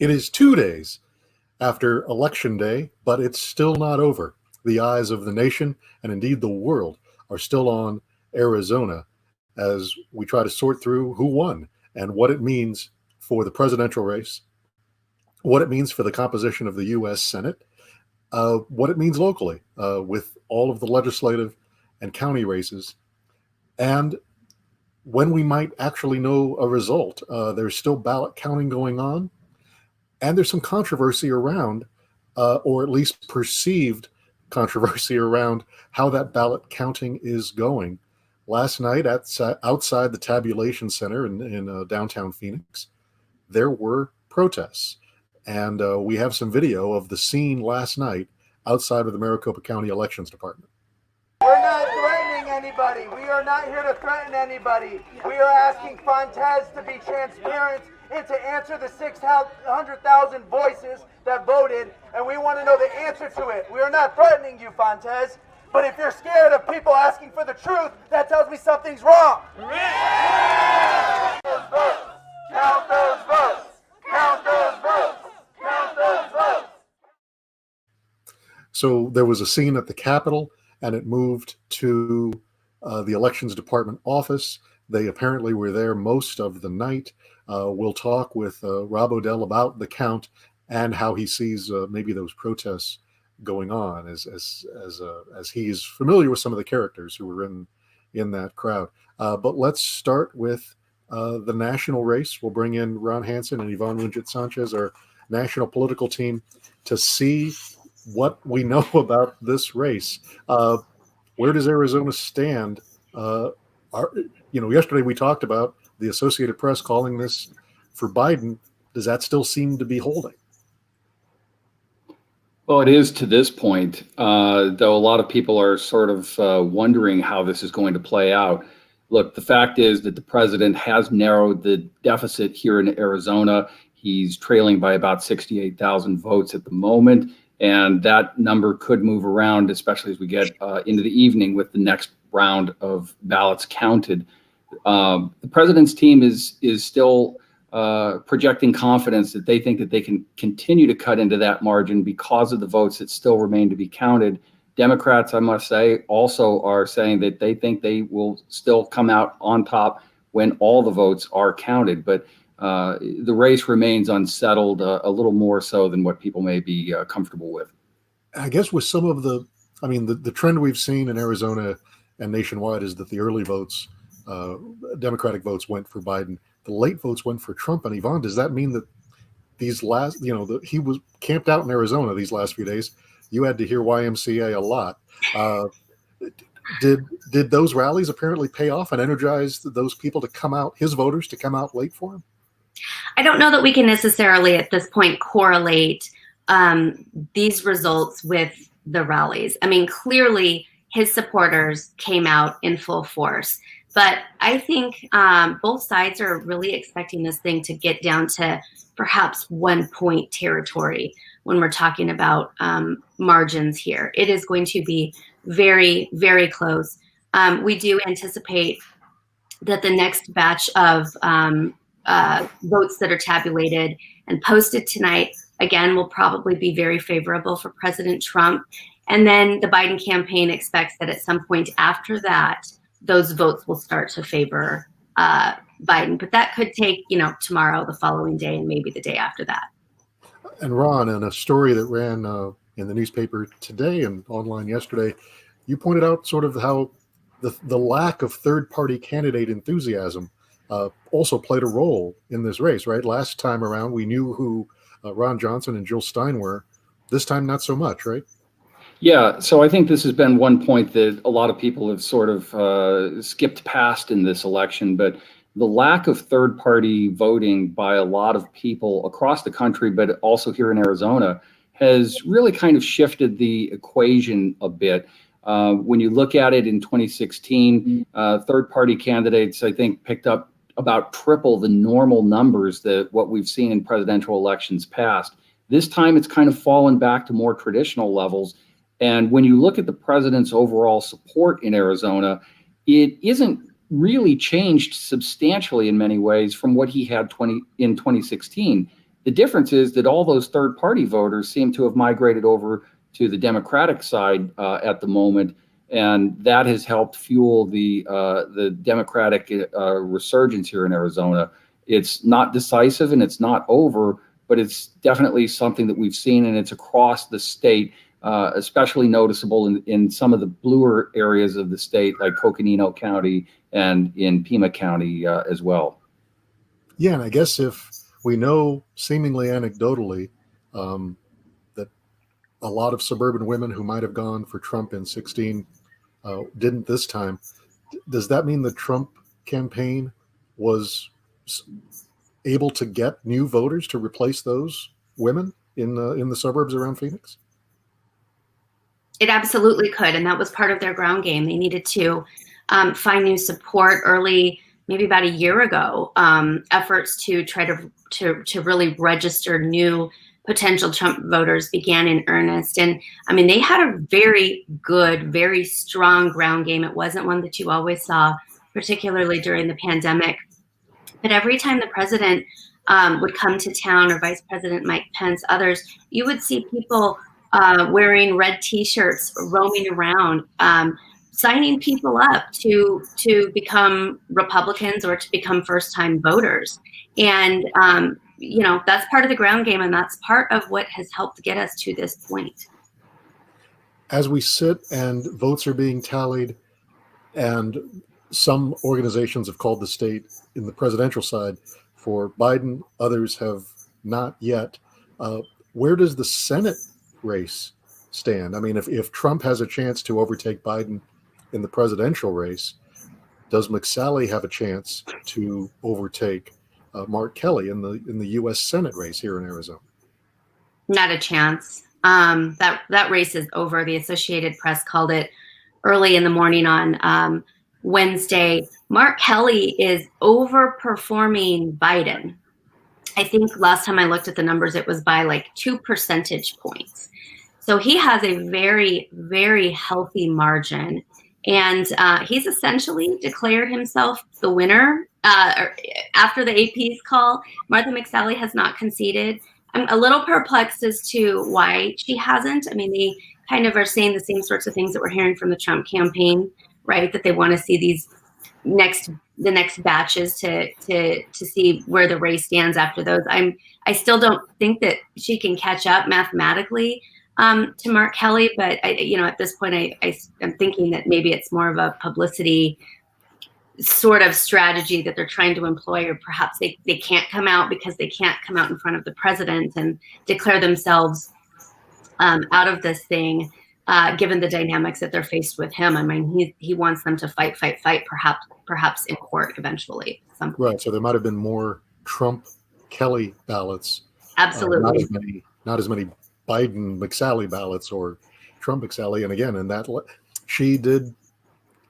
It is 2 days after Election Day, but it's still not over. The eyes of the nation, and indeed the world, are still on Arizona as we try to sort through who won and what it means for the presidential race, what it means for the composition of the U.S. Senate, what it means locally with all of the legislative and county races, and when we might actually know a result. There's still ballot counting going on, and there's some controversy around, or at least perceived controversy around how that ballot counting is going. Last night outside the tabulation center in downtown Phoenix, there were protests. And we have some video of the scene last night outside of the Maricopa County Elections Department. We're not threatening anybody. We are not here to threaten anybody. We are asking Fontes to be transparent and to answer the 600,000 voices that voted, and we want to know the answer to it. We are not threatening you, Fontes, but if you're scared of people asking for the truth, that tells me something's wrong. Count those votes. Count those votes. Count those votes. Count those votes. So there was a scene at the Capitol, and it moved to the Elections Department office. They apparently were there most of the night. We'll talk with Rob Odell about the count and how he sees maybe those protests going on, as he is familiar with some of the characters who were in that crowd. But let's start with the national race. We'll bring in Ron Hansen and Yvonne Wingett-Sanchez, our national political team, to see what we know about this race. Where does Arizona stand? Yesterday we talked about the Associated Press calling this for Biden. Does that still seem to be holding? Well, it is to this point, though a lot of people are sort of wondering how this is going to play out. Look, the fact is that the president has narrowed the deficit here in Arizona. He's trailing by about 68,000 votes at the moment, and that number could move around, especially as we get into the evening with the next round of ballots counted. The president's team is still projecting confidence that they think that they can continue to cut into that margin because of the votes that still remain to be counted. Democrats, I must say, also are saying that they think they will still come out on top when all the votes are counted. But the race remains unsettled, a little more so than what people may be comfortable with. I guess with some of the trend we've seen in Arizona and nationwide is that the early votes, Democratic votes, went for Biden. The late votes went for Trump. And Yvonne, does that mean that these last, he was camped out in Arizona these last few days? You had to hear YMCA a lot. Did those rallies apparently pay off and energize those people to come out, his voters, to come out late for him? I don't know that we can necessarily at this point correlate these results with the rallies. I mean, clearly his supporters came out in full force. But I think both sides are really expecting this thing to get down to perhaps 1 point territory when we're talking about margins here. It is going to be very, very close. We do anticipate that the next batch of votes that are tabulated and posted tonight, again, will probably be very favorable for President Trump. And then the Biden campaign expects that at some point after that, those votes will start to favor Biden. But that could take, tomorrow, the following day, and maybe the day after that. And Ron, in a story that ran in the newspaper today and online yesterday, you pointed out sort of how the lack of third-party candidate enthusiasm also played a role in this race, right? Last time around, we knew who Ron Johnson and Jill Stein were. This time, not so much, right? Yeah, so I think this has been one point that a lot of people have sort of skipped past in this election, but the lack of third-party voting by a lot of people across the country, but also here in Arizona, has really kind of shifted the equation a bit. When you look at it in 2016, third-party candidates, I think, picked up about triple the normal numbers that what we've seen in presidential elections past. This time, it's kind of fallen back to more traditional levels. And when you look at the president's overall support in Arizona, it isn't really changed substantially in many ways from what he had in 2016. The difference is that all those third-party voters seem to have migrated over to the Democratic side at the moment, and that has helped fuel the Democratic resurgence here in Arizona. It's not decisive and it's not over, but it's definitely something that we've seen, and it's across the state, especially noticeable in some of the bluer areas of the state, like Coconino County and in Pima County as well. Yeah, and I guess if we know seemingly anecdotally that a lot of suburban women who might have gone for Trump in 16 didn't this time, does that mean the Trump campaign was able to get new voters to replace those women in the suburbs around Phoenix? It absolutely could, and that was part of their ground game. They needed to find new support early, maybe about a year ago. Efforts to try to really register new potential Trump voters began in earnest. And I mean, they had a very good, very strong ground game. It wasn't one that you always saw, particularly during the pandemic. But every time the president would come to town, or Vice President Mike Pence, others, you would see people wearing red T-shirts, roaming around, signing people up to become Republicans or to become first-time voters. And that's part of the ground game, and that's part of what has helped get us to this point. As we sit and votes are being tallied, and some organizations have called the state in the presidential side for Biden, others have not yet. Where does the Senate race stand? I mean, if Trump has a chance to overtake Biden in the presidential race, does McSally have a chance to overtake Mark Kelly in the U.S. Senate race here in Arizona? Not a chance. That race is over. The Associated Press called it early in the morning on Wednesday. Mark Kelly is overperforming Biden. I think last time I looked at the numbers, it was by like 2 percentage points. So he has a very, very healthy margin. And he's essentially declared himself the winner. After the AP's call, Martha McSally has not conceded. I'm a little perplexed as to why she hasn't. I mean, they kind of are saying the same sorts of things that we're hearing from the Trump campaign, right? That they want to see the next batches to see where the race stands after those. I still don't think that she can catch up mathematically to Mark Kelly, but at this point, I'm thinking that maybe it's more of a publicity sort of strategy that they're trying to employ, or perhaps they can't come out because they can't come out in front of the president and declare themselves out of this thing, given the dynamics that they're faced with him. I mean, he wants them to fight, perhaps in court eventually. Right. So there might have been more Trump Kelly ballots. Absolutely. Not as many Biden McSally ballots or Trump McSally. And again, she did.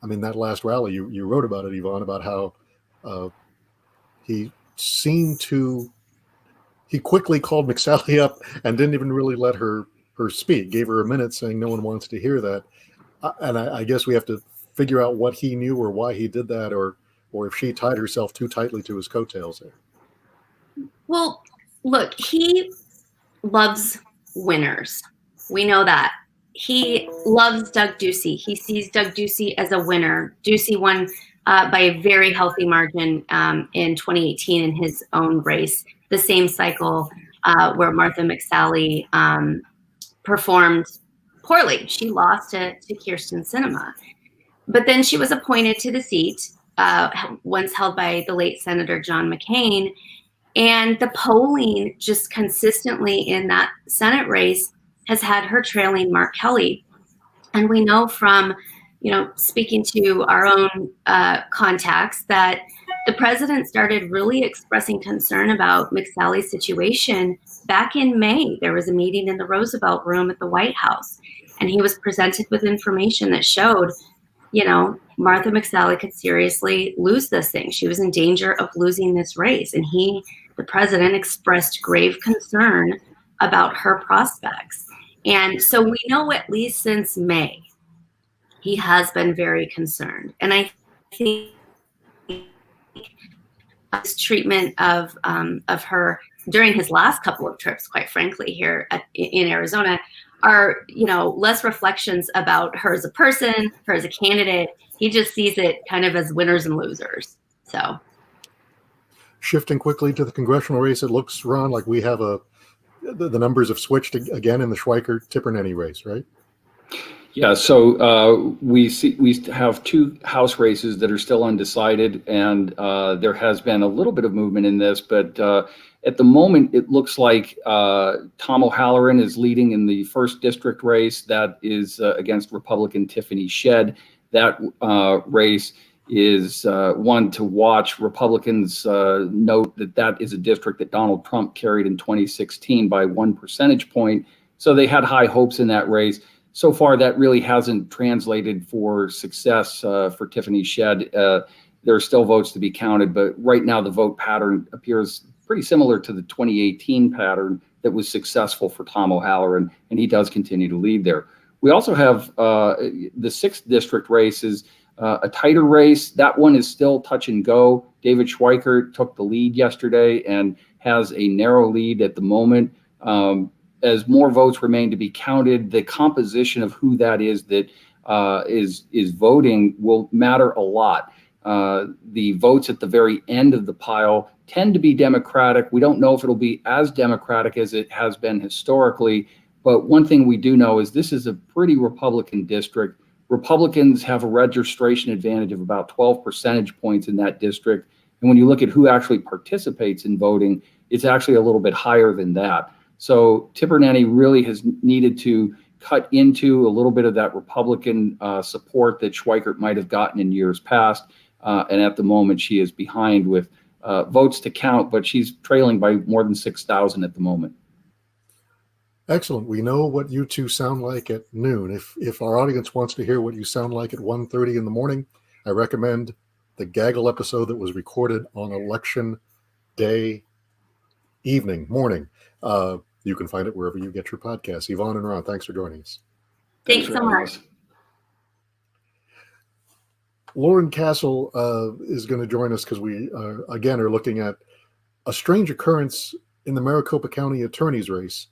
I mean, that last rally, you wrote about it, Yvonne, about how he quickly called McSally up and didn't even really let her speak, gave her a minute saying no one wants to hear that. And I guess we have to figure out what he knew or why he did that, or if she tied herself too tightly to his coattails there. Well, look, he loves winners. We know that. He loves Doug Ducey. He sees Doug Ducey as a winner. Ducey won by a very healthy margin in 2018 in his own race, the same cycle where Martha McSally performed poorly. She lost to Kyrsten Sinema. But then she was appointed to the seat, once held by the late Senator John McCain. And the polling just consistently in that Senate race has had her trailing Mark Kelly. And we know from, speaking to our own contacts that the president started really expressing concern about McSally's situation back in May. There was a meeting in the Roosevelt Room at the White House, and he was presented with information that showed, Martha McSally could seriously lose this thing. She was in danger of losing this race. And the president, expressed grave concern about her prospects. And so we know at least since May, he has been very concerned. And I think his treatment of her during his last couple of trips, quite frankly, here in Arizona, are, less reflections about her as a person, her as a candidate. He just sees it kind of as winners and losers. So, shifting quickly to the congressional race, it looks, Ron, like we have the numbers have switched again in the Schweiker-Tipernany race, right? Yeah, so we have two House races that are still undecided, and there has been a little bit of movement in this, but at the moment it looks like Tom O'Halloran is leading in the first district race. That is against Republican Tiffany Shedd. That race is one to watch. Republicans note that is a district that Donald Trump carried in 2016 by 1 percentage point, so they had high hopes in that race. So far, that really hasn't translated for success for Tiffany Shedd. There are still votes to be counted, but right now the vote pattern appears pretty similar to the 2018 pattern that was successful for Tom O'Halloran, and he does continue to lead there. We also have the 6th district race is a tighter race. That one is still touch and go. David Schweiker took the lead yesterday and has a narrow lead at the moment. As more votes remain to be counted, the composition of who that is that is voting will matter a lot. The votes at the very end of the pile tend to be Democratic. We don't know if it'll be as Democratic as it has been historically, but one thing we do know is this is a pretty Republican district. Republicans have a registration advantage of about 12 percentage points in that district. And when you look at who actually participates in voting, it's actually a little bit higher than that. So Tipernany really has needed to cut into a little bit of that Republican support that Schweikert might have gotten in years past. And at the moment, she is behind with votes to count, but she's trailing by more than 6,000 at the moment. Excellent. We know what you two sound like at noon. If our audience wants to hear what you sound like at 1:30 in the morning, I recommend the Gaggle episode that was recorded on election day morning. You can find it wherever you get your podcasts. Yvonne and Ron, thanks for joining us. Thanks so much. Lauren Castle is going to join us because we, again, are looking at a strange occurrence in the Maricopa County attorney's race.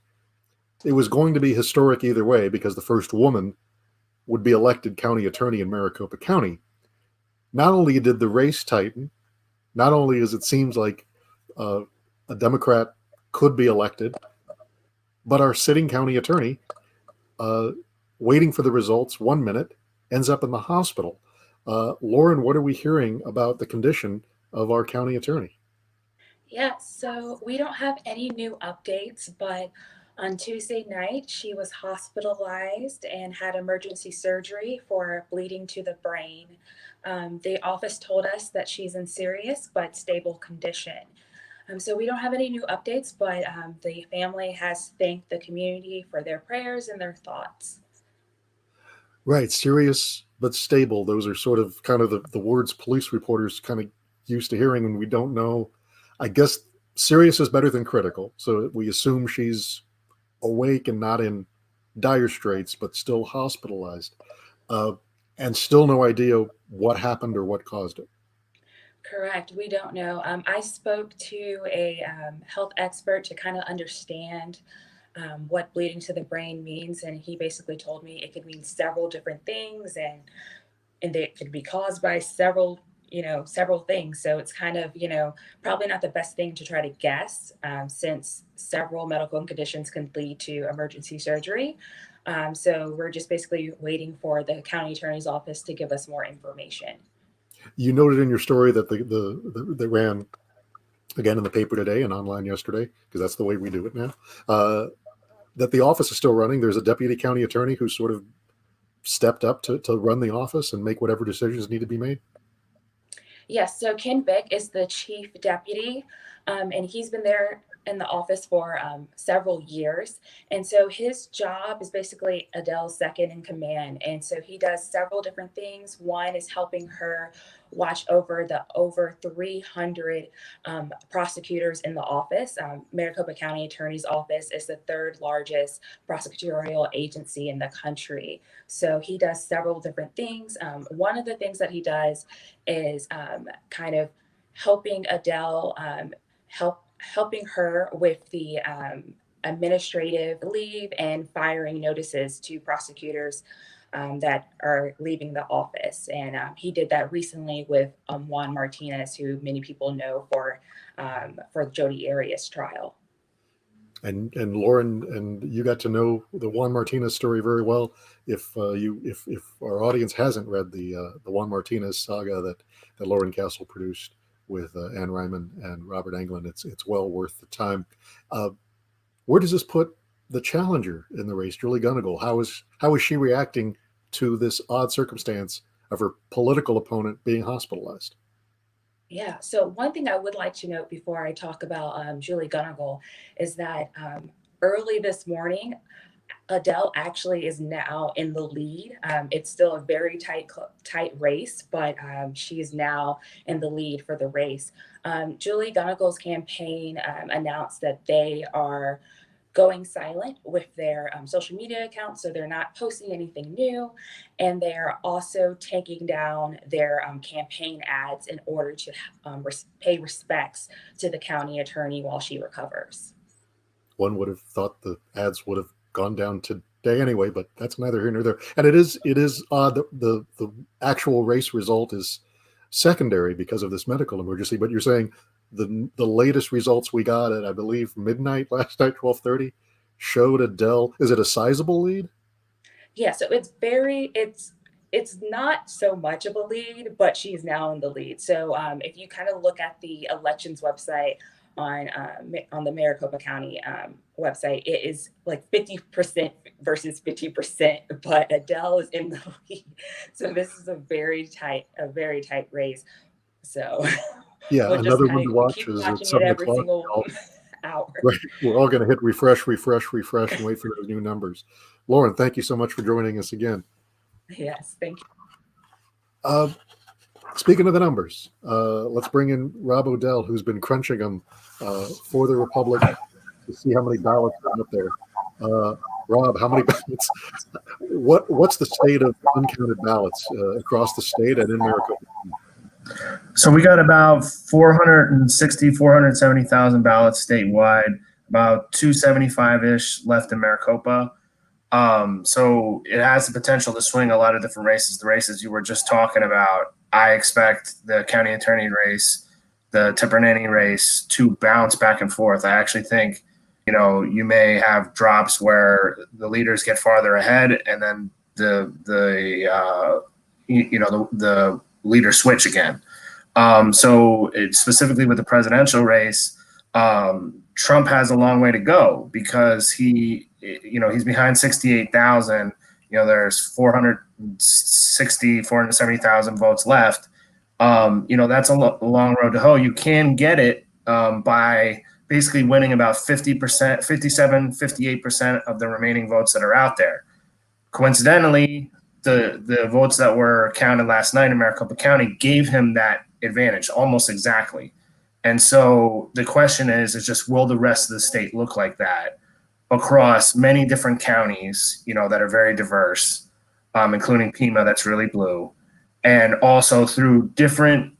It was going to be historic either way because the first woman would be elected county attorney in Maricopa County. Not only did the race tighten, not only as it seems like a Democrat could be elected, but our sitting county attorney, waiting for the results 1 minute, ends up in the hospital. Lauren, what are we hearing about the condition of our county attorney? Yeah, so we don't have any new updates, but on Tuesday night, she was hospitalized and had emergency surgery for bleeding to the brain. The office told us that she's in serious but stable condition. So we don't have any new updates, but the family has thanked the community for their prayers and their thoughts. Right, serious but stable. Those are sort of kind of the words police reporters kind of used to hearing when we don't know. I guess serious is better than critical. So we assume she's awake and not in dire straits, but still hospitalized. And still no idea what happened or what caused it. Correct. We don't know. I spoke to a health expert to kind of understand what bleeding to the brain means, and he basically told me it could mean several different things, and they could be caused by several things. So it's kind of probably not the best thing to try to guess, since several medical conditions can lead to emergency surgery. So we're just basically waiting for the county attorney's office to give us more information. You noted in your story that they ran again in the paper today and online yesterday, because that's the way we do it now, that the office is still running. There's a deputy county attorney who sort of stepped up to run the office and make whatever decisions need to be made. Yes, so Ken Bick is the chief deputy, and he's been there in the office for several years. And so his job is basically Adele's second in command. And so he does several different things. One is helping her watch over the over 300 prosecutors in the office. Maricopa County Attorney's Office is the third largest prosecutorial agency in the country. So he does several different things. One of the things that he does is kind of helping Adele help helping her with the administrative leave and firing notices to prosecutors that are leaving the office. And he did that recently with Juan Martinez, who many people know for Jodi Arias trial. And Lauren, and you got to know the Juan Martinez story very well. If our audience hasn't read the Juan Martinez saga that Lauren Castle produced with Ann Ryman and Robert Englund, it's well worth the time. Where does this put the challenger in the race, Julie Gunnigal? How is she reacting to this odd circumstance of her political opponent being hospitalized? Yeah, so one thing I would like to note before I talk about Julie Gunnigal is that early this morning, Adele actually is now in the lead. It's still a very tight race, but she is now in the lead for the race. Julie Gunnigal's campaign announced that they are going silent with their social media accounts, so they're not posting anything new, and they're also taking down their campaign ads in order to pay respects to the county attorney while she recovers. One would have thought the ads would have gone down today anyway, but that's neither here nor there. And it is odd that the actual race result is secondary because of this medical emergency. But you're saying the latest results we got at, I believe, midnight last night, 12:30, showed Adele. Is it a sizable lead? Yeah, so it's not so much of a lead, but she's now in the lead. So if you kind of look at the elections website on the Maricopa County website, it is like 50% versus 50%, but Adele is in the lead. So this is a very tight race. So yeah, we'll another just one to watch is at it 7 every o'clock. single hour. Right. We're all going to hit refresh, and wait for those new numbers. Lauren, thank you so much for joining us again. Yes, thank you. Speaking of the numbers, let's bring in Rob Odell, who's been crunching them for the Republic to see how many ballots are out there. Rob, how many ballots? What's the state of uncounted ballots across the state and in Maricopa? So we got about 470,000 ballots statewide, about 275-ish left in Maricopa. So it has the potential to swing a lot of different races. The races you were just talking about, I expect the county attorney race, the Tipperary race to bounce back and forth. I actually think, you may have drops where the leaders get farther ahead and then the leaders switch again. So specifically with the presidential race, Trump has a long way to go because he's behind 68,000. There's 470,000 votes left. That's a long road to hoe. You can get it by basically winning about 50%, 57, 58% of the remaining votes that are out there. Coincidentally, the votes that were counted last night in Maricopa County gave him that advantage almost exactly. And so the question is just, will the rest of the state look like that across many different counties, that are very diverse, including Pima, that's really blue, and also through different,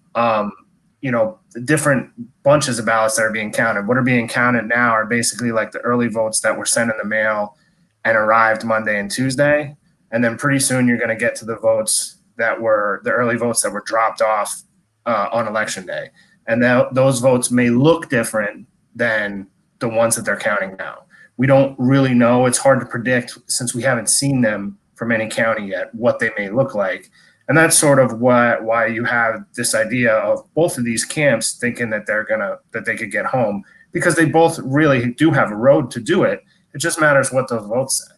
different bunches of ballots that are being counted. What are being counted now are basically like the early votes that were sent in the mail and arrived Monday and Tuesday. And then pretty soon you're going to get to the votes that were the early votes that were dropped off on election day. And those votes may look different than the ones that they're counting now. We don't really know. It's hard to predict since we haven't seen them from any county yet, what they may look like. And that's sort of why you have this idea of both of these camps thinking that that they could get home, because they both really do have a road to do it. It just matters what those votes say.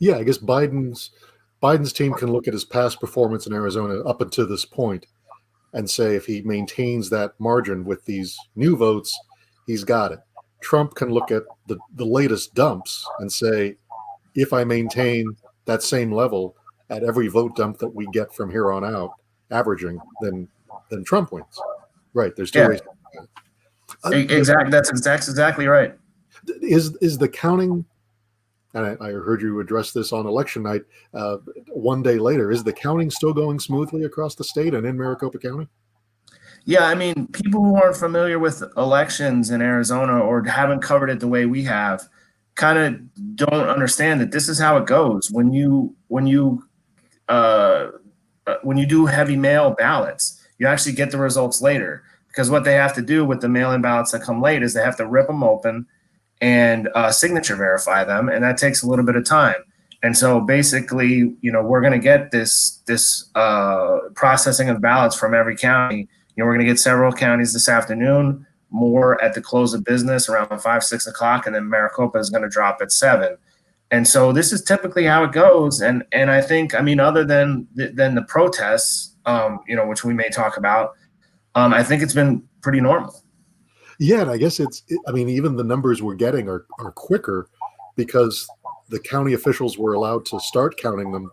Yeah, I guess Biden's team can look at his past performance in Arizona up until this point and say if he maintains that margin with these new votes, he's got it. Trump can look at the latest dumps and say, if I maintain that same level at every vote dump that we get from here on out, averaging, then Trump wins. Right? There's two ways. Exactly. That's exactly right. Is the counting? And I heard you address this on election night. One day later, is the counting still going smoothly across the state and in Maricopa County? Yeah, I mean, people who aren't familiar with elections in Arizona or haven't covered it the way we have, kind of don't understand that this is how it goes uh, when you do heavy mail ballots. You actually get the results later, because what they have to do with the mail-in ballots that come late is they have to rip them open and signature verify them, and that takes a little bit of time. And so basically, we're going to get this processing of ballots from every county. We're going to get several counties this afternoon, more at the close of business around 5, 6 o'clock, and then Maricopa is going to drop at 7. And so this is typically how it goes. And I think, I mean, other than the protests, which we may talk about, I think it's been pretty normal. Yeah, and I guess I mean, even the numbers we're getting are quicker because the county officials were allowed to start counting them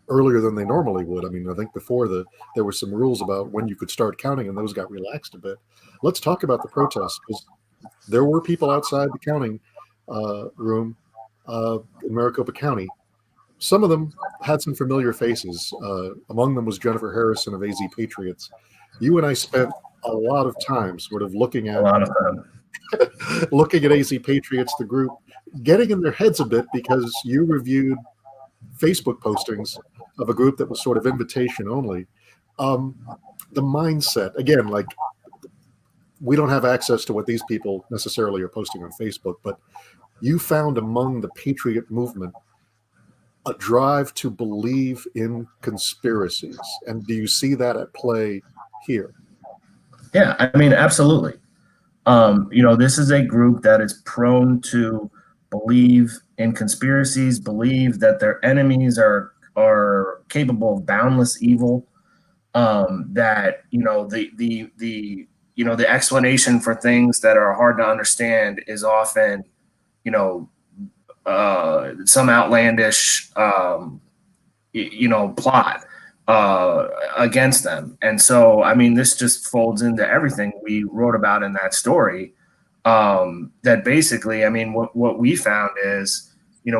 earlier than they normally would. I mean, I think before there were some rules about when you could start counting, and those got relaxed a bit. Let's talk about the protests, because there were people outside the counting room in Maricopa County. Some of them had some familiar faces. Among them was Jennifer Harrison of AZ Patriots. You and I spent a lot of time sort of looking at AZ Patriots, the group, getting in their heads a bit, because you reviewed Facebook postings of a group that was sort of invitation only. The mindset, again, like, we don't have access to what these people necessarily are posting on Facebook, but you found among the Patriot movement a drive to believe in conspiracies. And do you see that at play here? Yeah, I mean, absolutely. This is a group that is prone to believe in conspiracies, believe that their enemies are capable of boundless evil. That the explanation for things that are hard to understand is often some outlandish plot against them. And so, I mean, this just folds into everything we wrote about in that story. That basically, I mean, what we found is,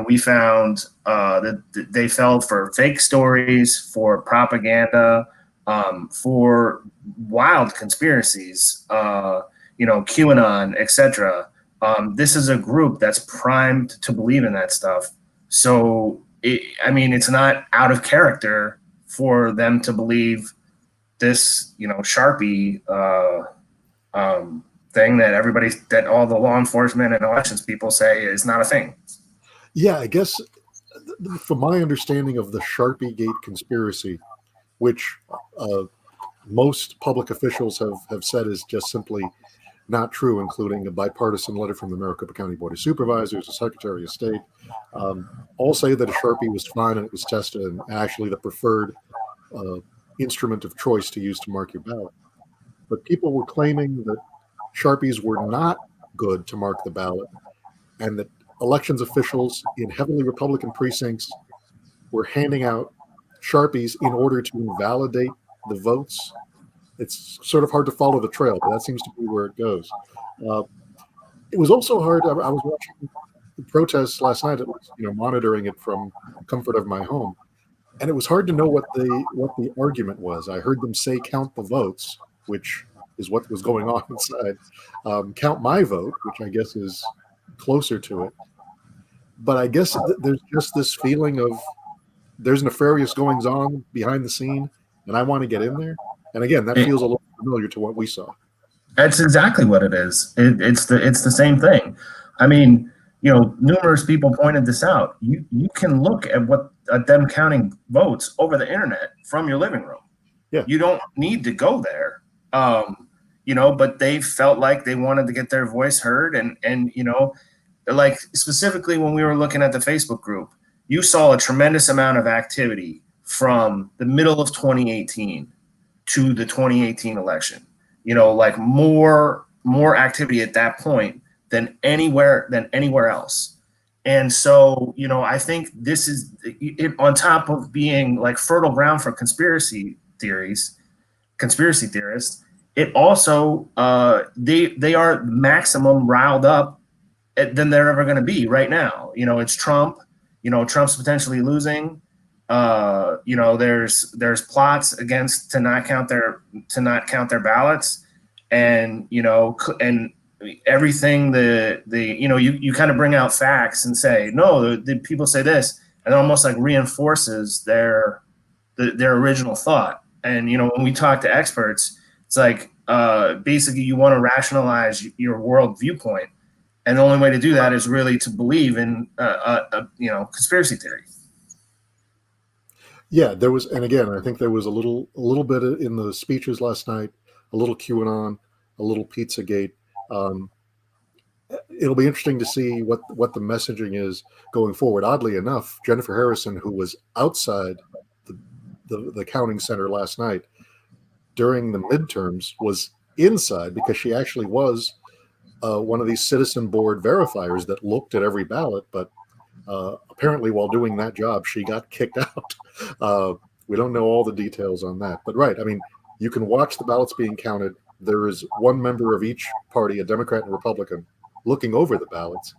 we found that they fell for fake stories, for propaganda, for wild conspiracies, QAnon, etc. This is a group that's primed to believe in that stuff. So, it's not out of character for them to believe this, Sharpie thing that all the law enforcement and elections people say is not a thing. Yeah, I guess from my understanding of the Sharpie Gate conspiracy, which most public officials have said is just simply not true, including a bipartisan letter from the Maricopa County Board of Supervisors, the Secretary of State, all say that a Sharpie was fine and it was tested and actually the preferred instrument of choice to use to mark your ballot. But people were claiming that Sharpies were not good to mark the ballot, and that elections officials in heavily Republican precincts were handing out Sharpies in order to invalidate the votes. It's sort of hard to follow the trail, but that seems to be where it goes. It was also hard. I was watching the protests last night, monitoring it from the comfort of my home, and it was hard to know what the argument was. I heard them say, "Count the votes," which is what was going on inside. Count my vote, which I guess is closer to it. But I guess there's just this feeling of there's nefarious goings on behind the scene, and I want to get in there. And again, that feels a little familiar to what we saw. That's exactly what it is. It's the same thing. I mean, numerous people pointed this out. You can look at them counting votes over the internet from your living room. Yeah. You don't need to go there. But they felt like they wanted to get their voice heard, and like specifically when we were looking at the Facebook group, you saw a tremendous amount of activity from the middle of 2018 to the 2018 election. Like more activity at that point than anywhere else. And so, I think this is it, on top of being like fertile ground for conspiracy theorists. It also they are maximum riled up than they're ever going to be right now. It's Trump. Trump's potentially losing. there's plots against to not count their ballots, and and everything you kind of bring out facts and say no, the people say this, and it almost like reinforces their original thought. And when we talk to experts, it's like basically you want to rationalize your world viewpoint, and the only way to do that is really to believe in conspiracy theory. Yeah, there was, and again, I think there was a little bit in the speeches last night, a little QAnon, a little Pizzagate. It'll be interesting to see what the messaging is going forward. Oddly enough, Jennifer Harrison, who was outside the counting center last night during the midterms, was inside because she actually was one of these citizen board verifiers that looked at every ballot, but apparently while doing that job, she got kicked out. We don't know all the details on that, but right. I mean, you can watch the ballots being counted. There is one member of each party, a Democrat and Republican, looking over the ballots.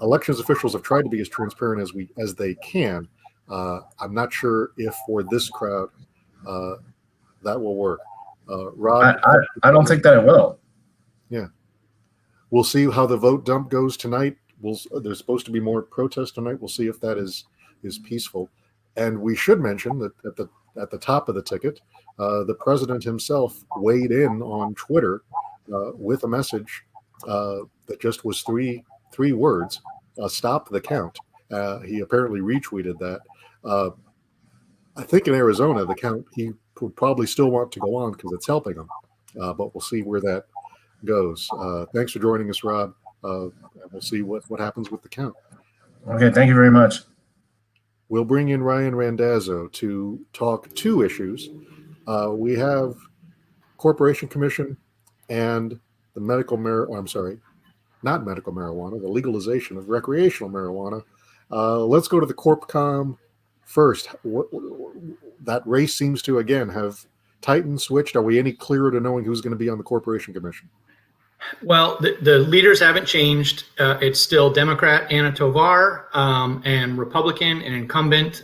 Elections officials have tried to be as transparent as they can. I'm not sure if for this crowd that will work. Rob, I don't think that it will. Yeah, we'll see how the vote dump goes tonight. There's supposed to be more protest tonight. We'll see if that is peaceful. And we should mention that at the top of the ticket, the president himself weighed in on Twitter with a message that just was three words: "Stop the count." He apparently retweeted that. I think in Arizona, the count, he would probably still want to go on because it's helping him. But we'll see where that goes. Thanks for joining us, Rob. And we'll see what happens with the count. Okay, thank you very much. We'll bring in Ryan Randazzo to talk two issues. We have Corporation Commission and the not medical marijuana, the legalization of recreational marijuana. Let's go to the CorpCom first. That race seems to, again, have tightened, switched. Are we any clearer to knowing who's going to be on the Corporation Commission? Well, the leaders haven't changed. It's still Democrat Anna Tovar and Republican and incumbent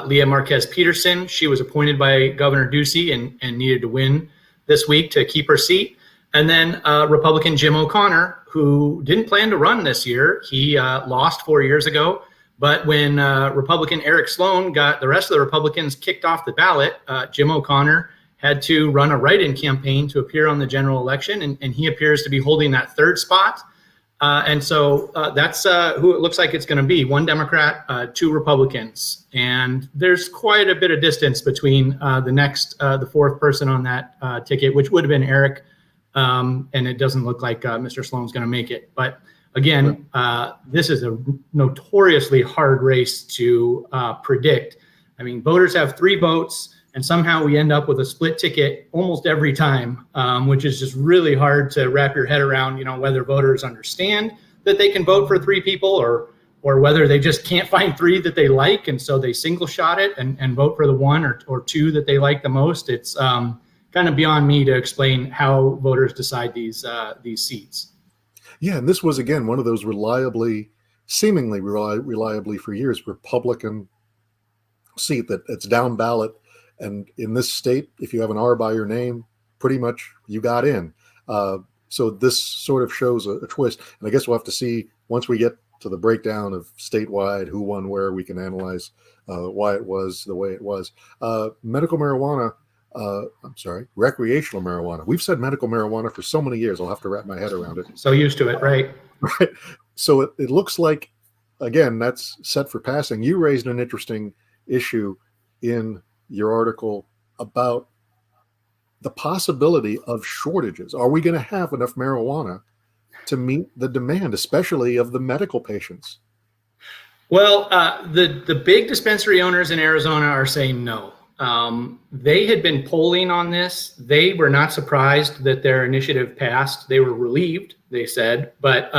Leah Marquez Peterson. She was appointed by Governor Ducey and needed to win this week to keep her seat. And then Republican Jim O'Connor, who didn't plan to run this year. He lost 4 years ago. But when Republican Eric Sloan got the rest of the Republicans kicked off the ballot, Jim O'Connor had to run a write-in campaign to appear on the general election, and he appears to be holding that third spot. And so that's who it looks like it's going to be: one Democrat, two Republicans. And there's quite a bit of distance between the fourth person on that ticket, which would have been Eric. And it doesn't look like Mr. Sloan's going to make it. But again, this is a notoriously hard race to predict. I mean, voters have 3 votes. And somehow we end up with a split ticket almost every time, which is just really hard to wrap your head around, whether voters understand that they can vote for 3 people or whether they just can't find 3 that they like. And so they single shot it and vote for the 1 or 2 that they like the most. It's kind of beyond me to explain how voters decide these seats. Yeah, and this was, again, one of those seemingly reliably for years, Republican seat that's down ballot. And in this state, if you have an R by your name, pretty much you got in. So this sort of shows a twist. And I guess we'll have to see once we get to the breakdown of statewide, who won where, we can analyze why it was the way it was. Recreational marijuana. We've said medical marijuana for so many years, I'll have to wrap my head around it. So used to it, right? Right. So it looks like, again, that's set for passing. You raised an interesting issue in your article about the possibility of shortages. Are we going to have enough marijuana to meet the demand, especially of the medical patients? Well, the big dispensary owners in Arizona are saying no. They had been polling on this. They were not surprised that their initiative passed. They were relieved, they said, but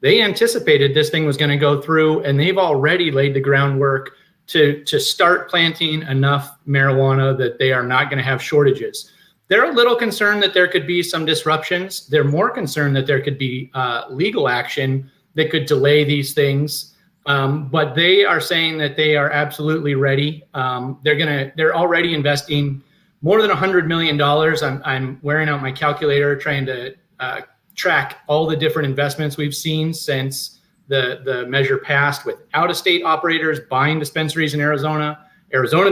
they anticipated this thing was going to go through, and they've already laid the groundwork to start planting enough marijuana that they are not going to have shortages. They're a little concerned that there could be some disruptions. They're more concerned that there could be legal action that could delay these things. But they are saying that they are absolutely ready. They're already investing more than $100 million. I'm wearing out my calculator trying to track all the different investments we've seen since the measure passed, with out-of-state operators buying dispensaries in Arizona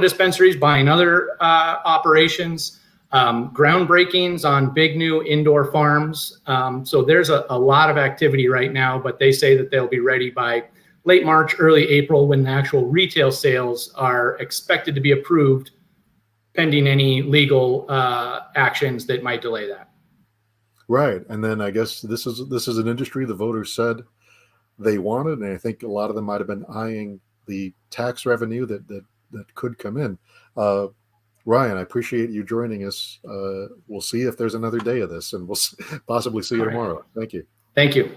dispensaries buying other operations, groundbreakings on big new indoor farms. So there's a lot of activity right now, but they say that they'll be ready by late March, early April, when the actual retail sales are expected to be approved, pending any legal actions that might delay that. Right. And then I guess this is an industry the voters said they wanted, and I think a lot of them might have been eyeing the tax revenue that could come in. Ryan, I appreciate you joining us. We'll see if there's another day of this, and we'll possibly see you tomorrow. Thank you. Thank you.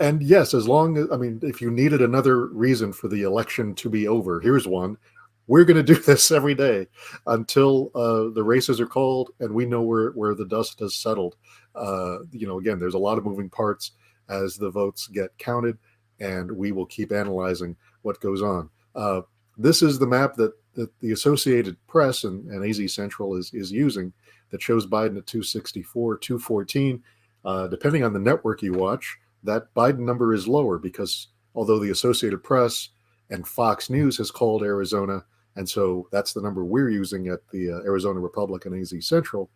And yes, as long as, I mean, if you needed another reason for the election to be over, here's one. We're going to do this every day until the races are called and we know where the dust has settled. Again, there's a lot of moving parts as the votes get counted, and we will keep analyzing what goes on. This is the map that the Associated Press and AZ Central is using that shows Biden at 264, 214. Depending on the network you watch, that Biden number is lower because although the Associated Press and Fox News has called Arizona, and so that's the number we're using at the Arizona Republic and AZ Central,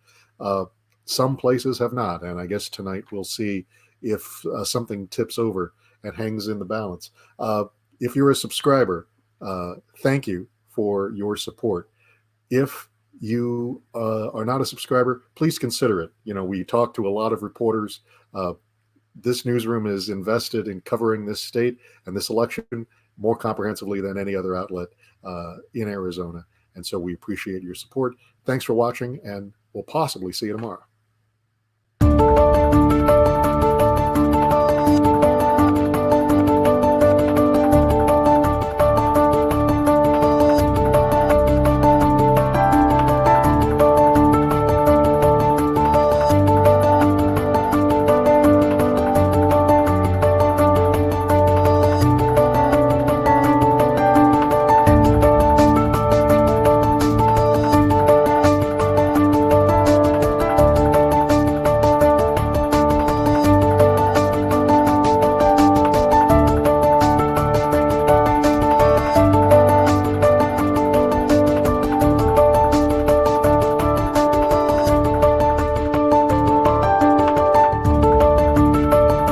some places have not. And I guess tonight we'll see if something tips over and hangs in the balance. If you're a subscriber, thank you for your support. If you are not a subscriber, please consider it. We talk to a lot of reporters. This newsroom is invested in covering this state and this election more comprehensively than any other outlet in Arizona. And so we appreciate your support. Thanks for watching, and we'll possibly see you tomorrow.